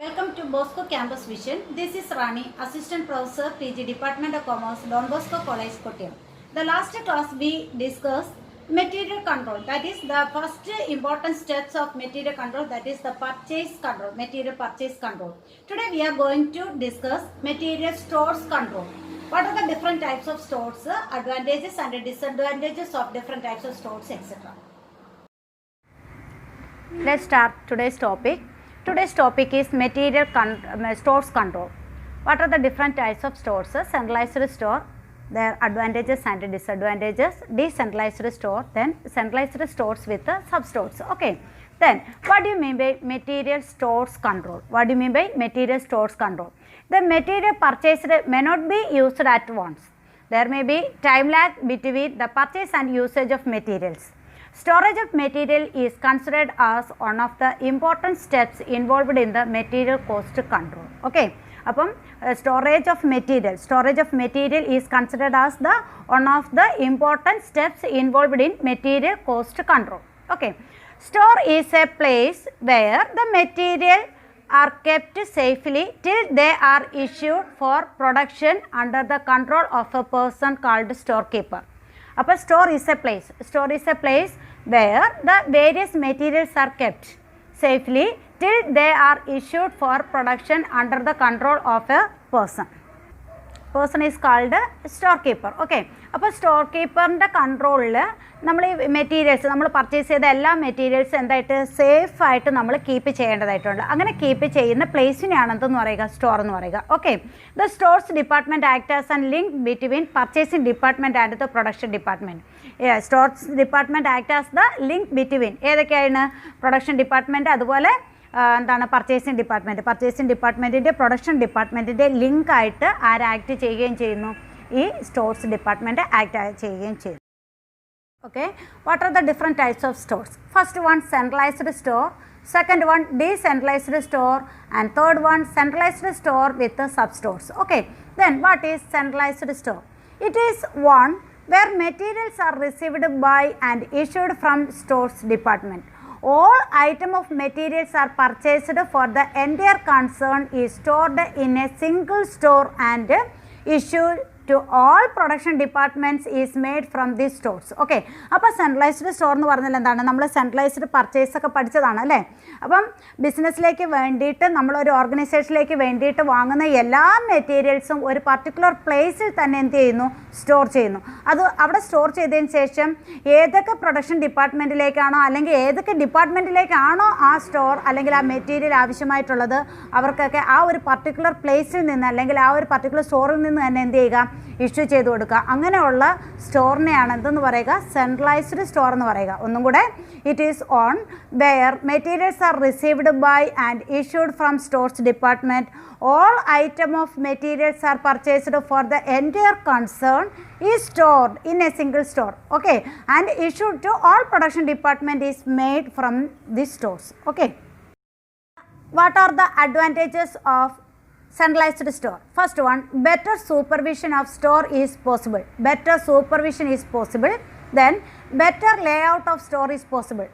Welcome to Bosco Campus Vision. This is Rani, Assistant Professor, PG Department of Commerce, Don Bosco College, Kottayam. The last class we discussed material control. That is the first important steps of material control. That is the purchase control, material purchase control. Today we are going to discuss material stores control. What are the different types of stores, advantages and disadvantages of different types of stores, etc. Let's start today's topic. Today's topic is material stores control. What are the different types of stores? Centralized store, their advantages and disadvantages. Decentralized store, then centralized stores with sub-stores. Okay. Then what do you mean by material stores control? What do you mean by material stores control? The material purchased may not be used at once. There may be time lag between the purchase and usage of materials. Storage of material is considered as one of the important steps involved in the material cost control. Okay. Upon storage of material is considered as the one of the important steps involved in material cost control. Okay. Store is a place where the material are kept safely till they are issued for production under the control of a person called storekeeper. Upon store is a place where the various materials are kept safely till they are issued for production under the control of a person. Person is called storekeeper. Okay. അപ്പോൾ store കീപ്പറിൻ്റെ കൺട്രോളിൽ നമ്മൾ ഈ materials നമ്മൾ purchase ചെയ്ത എല്ലാ മെറ്റീരിയൽസും എന്തായിട്ട് സേഫായിട്ട് നമ്മൾ കീപ്പ് ചെയ്യേണ്ടതായിട്ടുണ്ട്. അങ്ങനെ കീപ്പ് ചെയ്യുന്ന പ്ലേസിനെയാണ് എന്തെന്ന് പറയുക, സ്റ്റോർ എന്ന് പറയുക. Okay. The stores department act as an link between purchasing department and the production department. Stores department act as the link between ഏതൊക്കെയാണ്, പ്രൊഡക്ഷൻ ഡിപ്പാർട്ട്മെൻറ്റ്, അതുപോലെ എന്താണ് പർച്ചേസിംഗ് ഡിപ്പാർട്ട്മെൻറ്റിൻ്റെ പ്രൊഡക്ഷൻ ഡിപ്പാർട്ട്മെൻറ്റിൻ്റെ ലിങ്കായിട്ട് ആര് ആക്ട് ചെയ്യുകയും ചെയ്യുന്നു, ഈ സ്റ്റോർസ് ഡിപ്പാർട്ട്മെൻറ്റ് ആക്ട് ചെയ്യുകയും ചെയ്യുന്നു. Okay, what are the different types of stores? First one, centralized store. Second one, decentralized store. And third one, centralized store with the sub-stores. Okay, then what is centralized store? It is one where materials are received by and issued from stores department. All item of materials are purchased for the entire concern is stored in a single store and issued to all production departments is made from these stores. Okay. അപ്പോൾ centralised store എന്ന് പറഞ്ഞാൽ എന്താണ്, നമ്മൾ centralised purchase ഒക്കെ പഠിച്ചതാണ് അല്ലേ. അപ്പം ബിസിനസ്സിലേക്ക് വേണ്ടിയിട്ട് നമ്മളൊരു ഓർഗനൈസേഷനിലേക്ക് വേണ്ടിയിട്ട് വാങ്ങുന്ന എല്ലാ മെറ്റീരിയൽസും ഒരു പർട്ടിക്കുലർ പ്ലേസിൽ തന്നെ എന്ത് ചെയ്യുന്നു, സ്റ്റോർ ചെയ്യുന്നു. അത് അവിടെ സ്റ്റോർ ചെയ്തതിന് ശേഷം ഏതൊക്കെ പ്രൊഡക്ഷൻ ഡിപ്പാർട്ട്മെൻറ്റിലേക്കാണോ അല്ലെങ്കിൽ ഏതൊക്കെ ഡിപ്പാർട്ട്മെൻറ്റിലേക്കാണോ ആ സ്റ്റോർ അല്ലെങ്കിൽ ആ മെറ്റീരിയൽ ആവശ്യമായിട്ടുള്ളത് അവർക്കൊക്കെ ആ ഒരു പർട്ടിക്കുലർ പ്ലേസിൽ നിന്ന് അല്ലെങ്കിൽ ആ ഒരു പർട്ടിക്കുലർ സ്റ്റോറിൽ നിന്ന് തന്നെ എന്ത് ചെയ്യുക, ഇഷ്യൂ ചെയ്ത് കൊടുക്കുക. അങ്ങനെയുള്ള സ്റ്റോറിനെയാണ് എന്തെന്ന് പറയുക, സെൻട്രലൈസ്ഡ് സ്റ്റോർ എന്ന് പറയുക. ഒന്നും കൂടെ, it is one where materials are received by and issued from stores department. All item of materials are purchased for the entire concern is stored in a single store. Okay, and issued to all production department is made from these stores. Okay. What are the advantages of centralized store? First one, better supervision of store is possible. Then better layout of store is possible.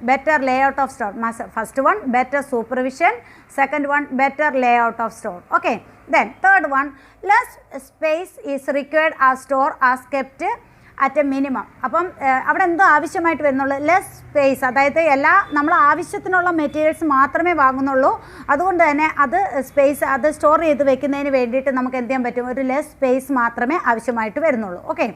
First one, better supervision. Second one, better layout of store. Okay. Then third one, less space is required as store as kept at A minimum. അപ്പം അവിടെ എന്തോ ആവശ്യമായിട്ട് വരുന്നുള്ളൂ, less space, അതായത് എല്ലാ നമ്മൾ ആവശ്യത്തിനുള്ള materials മാത്രമേ വാങ്ങുന്നുള്ളൂ. അതുകൊണ്ട് തന്നെ അത് സ്പേസ് അത് സ്റ്റോർ ചെയ്ത് വെക്കുന്നതിന് വേണ്ടിയിട്ട് നമുക്ക് എന്ത് ചെയ്യാൻ പറ്റും, ഒരു ലെസ് സ്പേസ് മാത്രമേ ആവശ്യമായിട്ട് വരുന്നുള്ളൂ. Okay.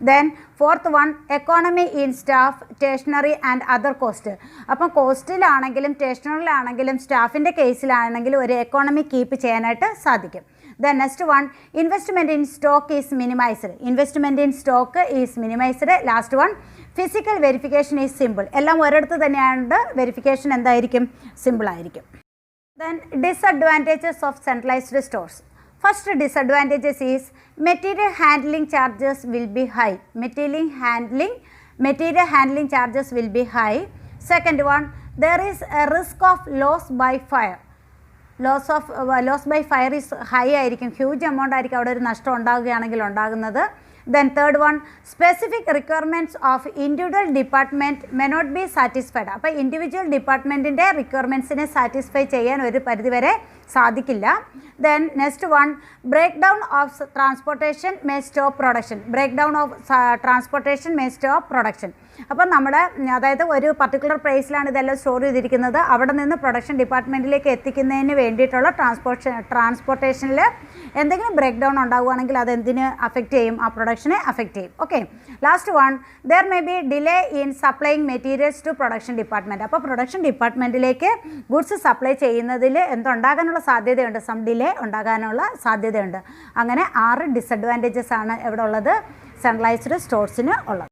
Then fourth one, economy in staff, stationery and other cost. അപ്പം കോസ്റ്റിലാണെങ്കിലും സ്റ്റേഷനറിയിലാണെങ്കിലും സ്റ്റാഫിൻ്റെ കേസിലാണെങ്കിലും ഒരു എക്കോണമി കീപ്പ് ചെയ്യാനായിട്ട് സാധിക്കും. The next one, investment in stock is minimized. Last one, physical verification is simple. എല്ലാം ഒരിടത്ത് തന്നെയാണ്, വെരിഫിക്കേഷൻ എന്തായിരിക്കും, സിമ്പിൾ ആയിരിക്കും. Then disadvantages of centralized stores. First disadvantages is material handling charges will be high. Material handling charges will be high. Second one, there is a risk of loss by fire. Loss by fire is high ആയിരിക്കും, huge amount ആയിരിക്കും അവിടെ ഒരു നഷ്ടം ഉണ്ടാകുകയാണെങ്കിൽ ഉണ്ടാകുന്നത്. Then third one, specific requirements of individual department may not be satisfied. അപ്പോൾ individual ഡിപ്പാർട്ട്മെൻറ്റിൻ്റെ റിക്വയർമെൻറ്റ്സിനെ satisfy ചെയ്യാൻ ഒരു പരിധിവരെ സാധിക്കില്ല. Then next one, breakdown of transportation may stop production. Breakdown of transportation may stop production. അപ്പം നമ്മുടെ അതായത് ഒരു പർട്ടിക്കുലർ പ്ലേസിലാണ് ഇതെല്ലാം സ്റ്റോർ ചെയ്തിരിക്കുന്നത്, അവിടെ നിന്ന് പ്രൊഡക്ഷൻ ഡിപ്പാർട്ട്മെൻറ്റിലേക്ക് എത്തിക്കുന്നതിന് വേണ്ടിയിട്ടുള്ള ട്രാൻസ്പോർട്ടേഷനിൽ എന്തെങ്കിലും ബ്രേക്ക് ഡൗൺ ഉണ്ടാവുകയാണെങ്കിൽ അത് എന്തിന് അഫക്റ്റ് ചെയ്യും? ആ പ്രൊഡക്ഷനെ അഫക്റ്റ് ചെയ്യും. Okay, last one, there may be delay in supplying materials to production department. അപ്പോൾ പ്രൊഡക്ഷൻ ഡിപ്പാർട്ട്മെൻറ്റിലേക്ക് ഗുഡ്സ് സപ്ലൈ ചെയ്യുന്നതിൽ എന്തുണ്ടാകാനുള്ള സാധ്യതയുണ്ട്? സം ഡിലേ ഉണ്ടാകാനുള്ള സാധ്യതയുണ്ട്. അങ്ങനെ 6 ഡിസഡ്വാൻറ്റേജസ് ആണ് എവിടെ ഉള്ളത്? സെൻട്രലൈസ്ഡ് സ്റ്റോർസിന് ഉള്ളത്.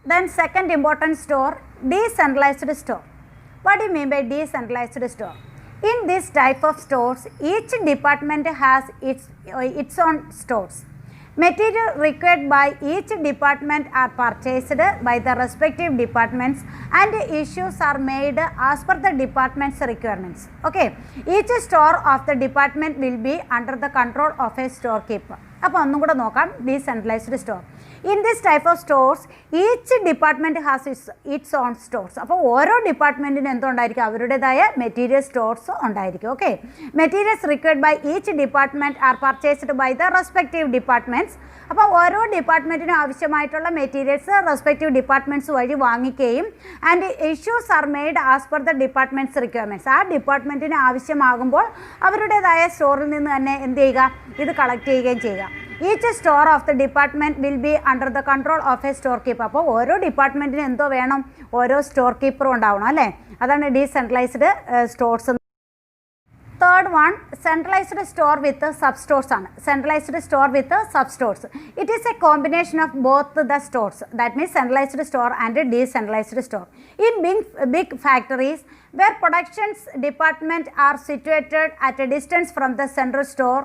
Then second important store, decentralized store. What do you mean by decentralized store? In this type of stores, each department has its own stores. Material required by each department are purchased by the respective departments and issues are made as per the department's requirements. Okay, each store of the department will be under the control of a storekeeper. അപ്പോൾ ഒന്നും കൂടെ നോക്കാം, decentralised store. In this type of stores each department has its own stores. അപ്പോൾ ഓരോ ഡിപ്പാർട്ട്മെൻറ്റിനും എന്തുണ്ടായിരിക്കും? അവരുടേതായ material stores ഉണ്ടായിരിക്കും. Okay, materials required by each department are purchased by the respective departments. അപ്പോൾ ഓരോ ഡിപ്പാർട്ട്മെൻറ്റിനും ആവശ്യമായിട്ടുള്ള മെറ്റീരിയൽസ് റെസ്പെക്റ്റീവ് ഡിപ്പാർട്ട്മെൻറ്റ്സ് വഴി വാങ്ങിക്കുകയും and issues are made as per the departments requirements. ആ ഡിപ്പാർട്ട്മെൻറ്റിന് ആവശ്യമാകുമ്പോൾ അവരുടേതായ സ്റ്റോറിൽ നിന്ന് തന്നെ എന്ത് ചെയ്യുക? ഇത് കളക്ട് ചെയ്യുകയും ചെയ്യുക. Each store of the department will be under the control of A store keeper. അപ്പോൾ ഓരോ ഡിപ്പാർട്ട്മെൻറ്റിന് എന്തോ വേണം? ഓരോ സ്റ്റോർ കീപ്പറും ഉണ്ടാവണം അല്ലേ? അതാണ് decentralised stores. Third one, centralised store with sub stores ആണ്. Centralised store with sub stores. It is a combination of both the stores. That means centralised store and decentralised store. In big factories where productions department are situated at a distance from the central store,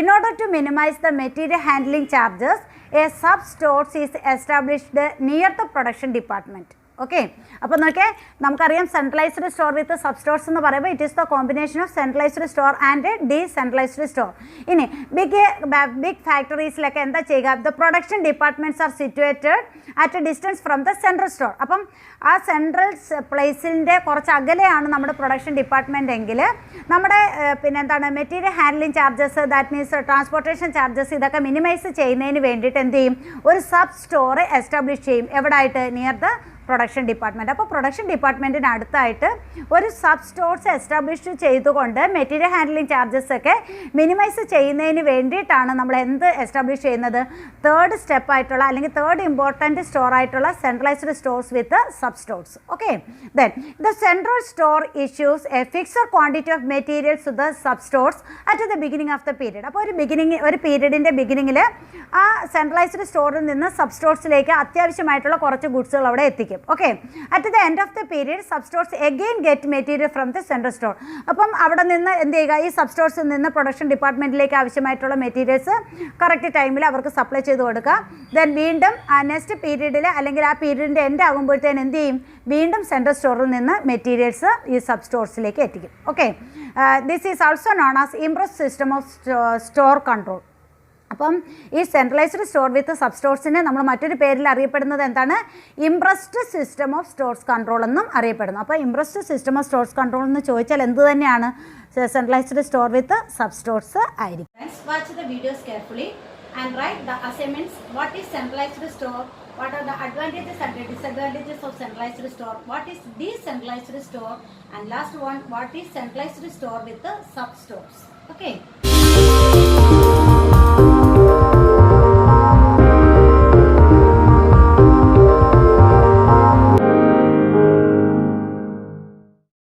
in order to minimize the material handling charges, a sub store is established near the production department. Okay, അപ്പോൾ നോക്കിയാൽ നമുക്കറിയാം centralised store with sub stores എന്ന് പറയുമ്പോൾ it is the combination of centralised store and decentralised store. ഇനി big ഫാക്ടറീസിലൊക്കെ എന്താ ചെയ്യുക? The production departments R situated at A distance from the central store. അപ്പം ആ സെൻട്രൽ പ്ലേസിൻ്റെ കുറച്ച് അകലെയാണ് നമ്മുടെ പ്രൊഡക്ഷൻ ഡിപ്പാർട്ട്മെൻ്റ് എങ്കിൽ നമ്മുടെ എന്താണ് material handling charges, that means transportation charges, ഇതൊക്കെ മിനിമൈസ് ചെയ്യുന്നതിന് വേണ്ടിയിട്ട് എന്ത് ചെയ്യും? ഒരു സബ് സ്റ്റോർ എസ്റ്റാബ്ലിഷ് ചെയ്യും. എവിടെയായിട്ട്? Near the production department. അപ്പോൾ പ്രൊഡക്ഷൻ ഡിപ്പാർട്ട്മെൻറ്റിന് അടുത്തായിട്ട് ഒരു സബ് സ്റ്റോർസ് എസ്റ്റാബ്ലിഷ് ചെയ്തുകൊണ്ട് മെറ്റീരിയൽ ഹാൻഡ്ലിംഗ് ചാർജസ് ഒക്കെ മിനിമൈസ് ചെയ്യുന്നതിന് വേണ്ടിയിട്ടാണ് നമ്മൾ എന്ത് എസ്റ്റാബ്ലിഷ് ചെയ്യുന്നത്? തേർഡ് സ്റ്റെപ്പായിട്ടുള്ള അല്ലെങ്കിൽ തേർഡ് ഇമ്പോർട്ടൻറ്റ് സ്റ്റോർ ആയിട്ടുള്ള centralised stores with sub stores. Okay, then the central store issues a fixed quantity of materials to the sub stores at the beginning of the period. അപ്പോൾ ഒരു പീരീഡിൻ്റെ ബിഗിനിങ്ങിൽ ആ centralised സ്റ്റോറിൽ നിന്ന് sub സ്റ്റോർസിലേക്ക് അത്യാവശ്യമായിട്ടുള്ള കുറച്ച് ഗുഡ്സുകൾ അവിടെ എത്തിക്കും. Okay, at the end of the period sub stores again get material from the central store. അപ്പം അവിടെ നിന്ന് എന്ത് ചെയ്യുക? ഈ സബ് സ്റ്റോർസിൽ നിന്ന് പ്രൊഡക്ഷൻ ഡിപ്പാർട്ട്മെൻറ്റിലേക്ക് ആവശ്യമായിട്ടുള്ള മെറ്റീരിയൽസ് കറക്റ്റ് ടൈമിൽ അവർക്ക് സപ്ലൈ ചെയ്ത് കൊടുക്കുക. ദെൻ വീണ്ടും നെക്സ്റ്റ് പീരീഡിൽ അല്ലെങ്കിൽ ആ പീരീഡിൻ്റെ എൻഡ് ആകുമ്പോഴത്തേന് എന്ത് ചെയ്യും? വീണ്ടും സെൻട്രൽ സ്റ്റോറിൽ നിന്ന് മെറ്റീരിയൽസ് ഈ സബ് സ്റ്റോർസിലേക്ക് എത്തിക്കും. Okay, this is also known as Impress system of store control. അപ്പം ഈ സെൻട്രലൈസ്ഡ് സ്റ്റോർ വിത്ത് സബ് സ്റ്റോർസിനെ നമ്മൾ മറ്റൊരു പേരിൽ അറിയപ്പെടുന്നത് എന്താണ്? Impressed system of stores control എന്നും അറിയപ്പെടുന്നു. അപ്പോൾ impressed system of stores control എന്ന് ചോദിച്ചാൽ എന്ത് തന്നെയാണ്? Centralised store with sub stores ആയിരിക്കും. Watch the videos carefully and write the assignments. What is centralized store? What are the advantages and the disadvantages of centralized store? What is decentralized store? And last one, what is centralized store with the sub stores? Okay.